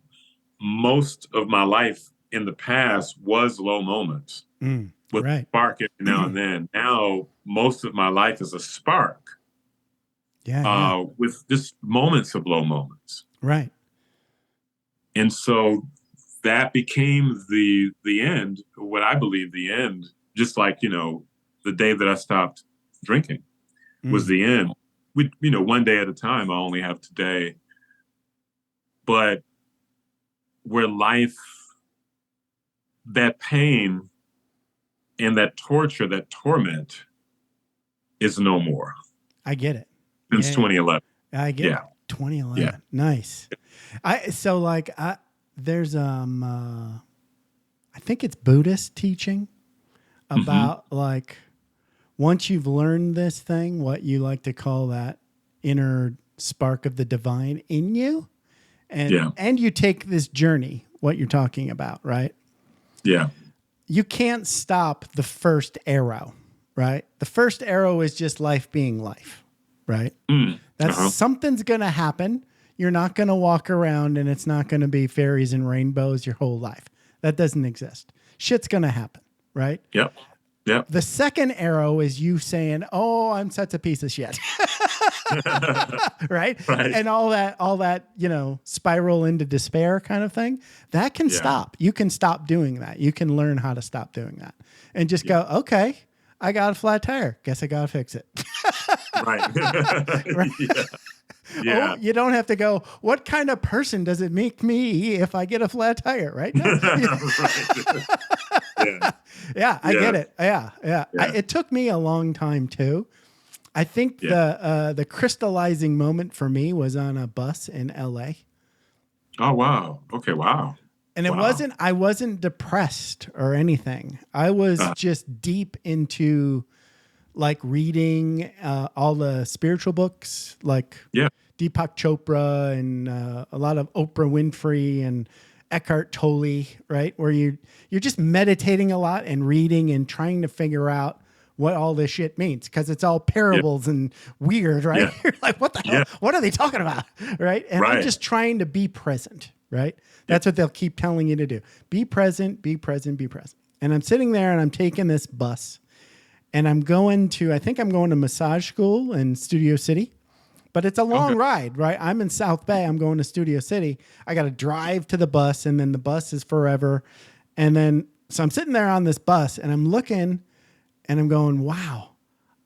S4: most of my life in the past was low moments. With a spark every now and then. Now, most of my life is a spark. With just moments of low moments.
S1: Right.
S4: And so that became the end, what I believe the end, just like, the day that I stopped drinking was the end. One day at a time, I only have today. But where life, that pain, and that torture, that torment is no more.
S1: I get it.
S4: Since 2011.
S1: I get it. 2011. Yeah. Nice. There's I think it's Buddhist teaching about once you've learned this thing, what you like to call that inner spark of the divine in you, and you take this journey, what you're talking about, right?
S4: Yeah.
S1: you can't stop the first arrow, right? The first arrow is just life being life, right? That's something's going to happen. You're not going to walk around and it's not going to be fairies and rainbows your whole life. That doesn't exist. Shit's going to happen, right?
S4: Yep.
S1: The second arrow is you saying, "Oh, I'm such a piece of shit." right? And all that, spiral into despair kind of thing, that can stop. You can stop doing that. You can learn how to stop doing that and just go, "Okay, I got a flat tire. Guess I got to fix it."
S4: Right.
S1: Right?
S4: Yeah.
S1: Oh, you don't have to go, "What kind of person does it make me if I get a flat tire?" Right? No. Yeah, I get it. Yeah. It took me a long time too. I think the crystallizing moment for me was on a bus in LA.
S4: Oh, wow. Okay. Wow.
S1: And I wasn't depressed or anything. I was just deep into like reading all the spiritual books, like Deepak Chopra and a lot of Oprah Winfrey and Eckhart Tolle, right? Where you're just meditating a lot and reading and trying to figure out what all this shit means, because it's all parables and weird, right? You're like, what the hell? What are they talking about? Right? And I'm just trying to be present, right? That's what they'll keep telling you to do. Be present, be present, be present. And I'm sitting there and I'm taking this bus and I think I'm going to massage school in Studio City. But it's a long ride, right? I'm in South Bay. I'm going to Studio City. I got to drive to the bus, and then the bus is forever. And then, so I'm sitting there on this bus, and I'm looking, and I'm going, wow,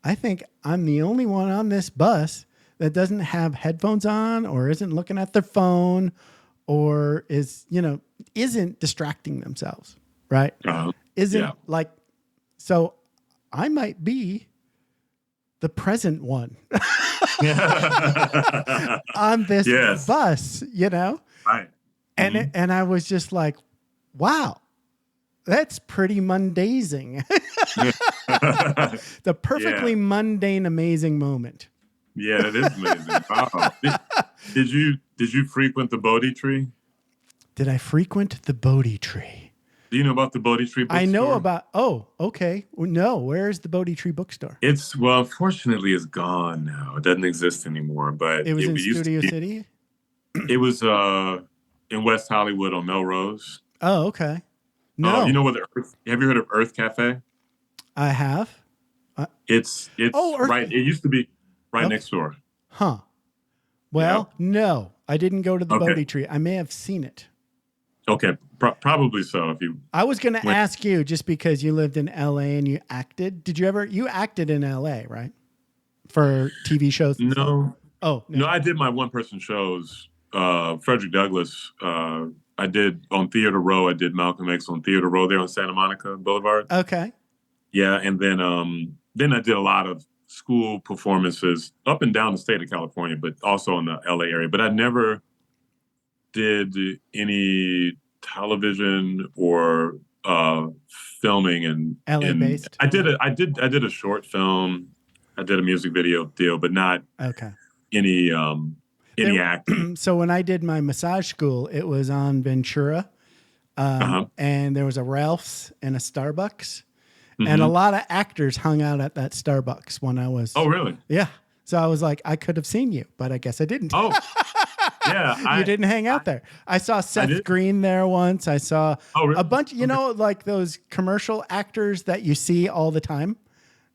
S1: I think I'm the only one on this bus that doesn't have headphones on or isn't looking at their phone or isn't distracting themselves, right? So I might be the present one on this bus,
S4: Right.
S1: And and I was just like, wow, that's pretty mundazing. The perfectly mundane, amazing moment.
S4: Yeah, that is amazing. Wow. Did you frequent the Bodhi tree?
S1: Did I frequent the Bodhi tree?
S4: Do you know about the Bodhi Tree bookstore?
S1: I know about, okay. No, where's the Bodhi Tree bookstore?
S4: Unfortunately, it's gone now. It doesn't exist anymore. But
S1: it was in Studio City?
S4: It was in West Hollywood on Melrose.
S1: Oh, okay. No.
S4: You know what? Have you heard of Earth Cafe?
S1: I have.
S4: It's right. It used to be right next door.
S1: Huh. Well, no, I didn't go to the Bodhi Tree. I may have seen it.
S4: Okay, probably so.
S1: I was going to ask you, just because you lived in LA and you acted. Did you acted in LA, right? For TV shows?
S4: No.
S1: Oh,
S4: no, I did my one-person shows. Frederick Douglass. I did on Theater Row. I did Malcolm X on Theater Row there on Santa Monica Boulevard.
S1: Okay.
S4: Yeah, and then I did a lot of school performances up and down the state of California, but also in the LA area. But I never did any television or filming in
S1: LA based.
S4: I did a short film. I did a music video deal, but not any acting.
S1: So when I did my massage school, it was on Ventura, and there was a Ralph's and a Starbucks, and a lot of actors hung out at that Starbucks when I was.
S4: Oh, really?
S1: Yeah. So I was like, I could have seen you, but I guess I didn't.
S4: Oh. Yeah,
S1: you didn't hang out there. I saw Seth Green there once. I saw a bunch, like those commercial actors that you see all the time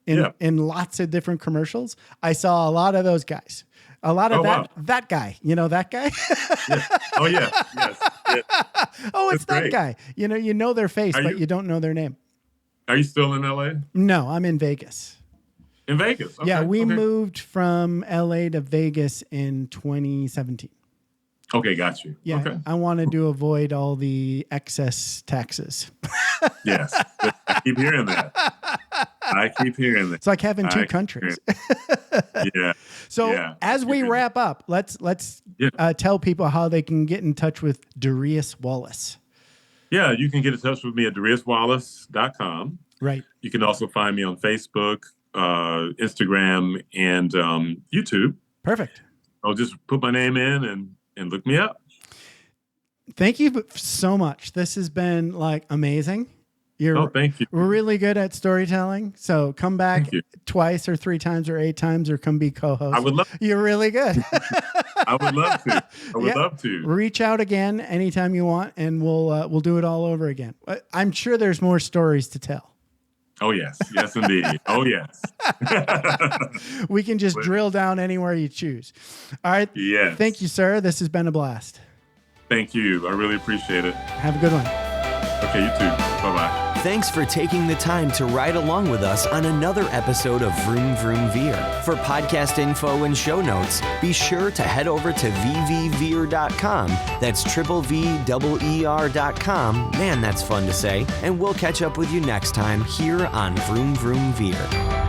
S1: in lots of different commercials. I saw a lot of those guys. A lot of that guy. You know that guy?
S4: Yeah. Oh, yeah. Yes. Yeah.
S1: Oh, it's that guy. You know their face, but you don't know their name.
S4: Are you still in LA?
S1: No, I'm in Vegas.
S4: In Vegas? Okay.
S1: Yeah, we moved from LA to Vegas in 2017.
S4: Okay, got you.
S1: Yeah,
S4: okay.
S1: I wanted to avoid all the excess taxes.
S4: Yes, I keep hearing that.
S1: It's like having two countries.
S4: Yeah.
S1: So as we wrap up, let's tell people how they can get in touch with Darius Wallace.
S4: Yeah, you can get in touch with me at dariuswallace.com.
S1: Right.
S4: You can also find me on Facebook, Instagram, and YouTube.
S1: Perfect.
S4: I'll just put my name in and look me up.
S1: Thank you so much. This has been amazing. You're
S4: thank you.
S1: really good at storytelling. So come back twice or 3 times or 8 times, or come be co-host.
S4: I would love.
S1: You're really good.
S4: I would love to. I would love to.
S1: Reach out again anytime you want, and we'll do it all over again. I'm sure there's more stories to tell.
S4: Oh yes, yes indeed. Oh yes.
S1: We can just drill down anywhere you choose. All right.
S4: Yes.
S1: Thank you, sir. This has been a blast.
S4: Thank you. I really appreciate it.
S1: Have a good one.
S4: Okay, you too. Bye-bye.
S3: Thanks for taking the time to ride along with us on another episode of Vroom Vroom Veer. For podcast info and show notes, be sure to head over to vvveer.com. That's VVER.com. Man, that's fun to say. And we'll catch up with you next time here on Vroom Vroom Veer.